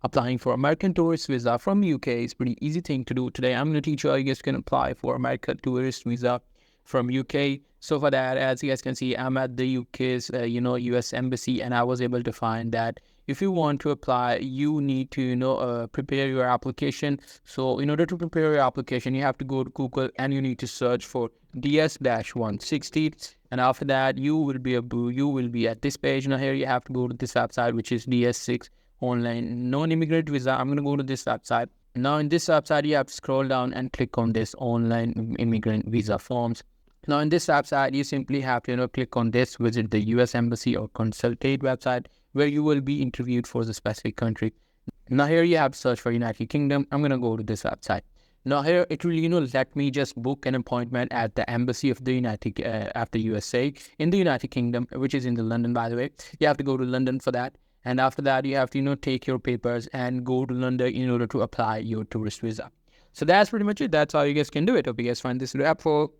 applying for American tourist visa from UK. It's pretty easy thing to do. Today I'm going to teach you how you guys can apply for American tourist visa from UK. So for that, as you guys can see, I'm at the UK's US embassy, and I was able to find that if you want to apply, you need to prepare your application. So in order to prepare your application, you have to go to Google and you need to search for DS-160, and after that you will be at this page. Now here you have to go to this website, which is DS6 online non-immigrant visa. I'm going to go to this website. Now in this website, you have to scroll down and click on this online immigrant visa forms. Now in this website, you simply have to click on this, visit the US embassy or consulate website, where you will be interviewed for the specific country. Now here you have to search for United Kingdom. I'm going to go to this website. Now here it will let me just book an appointment at the embassy of the after USA in the United Kingdom, which is in the London, by the way. You have to go to London for that. And after that, you have to take your papers and go to London in order to apply your tourist visa. So that's pretty much it. That's how you guys can do it. Hope you guys find this video helpful.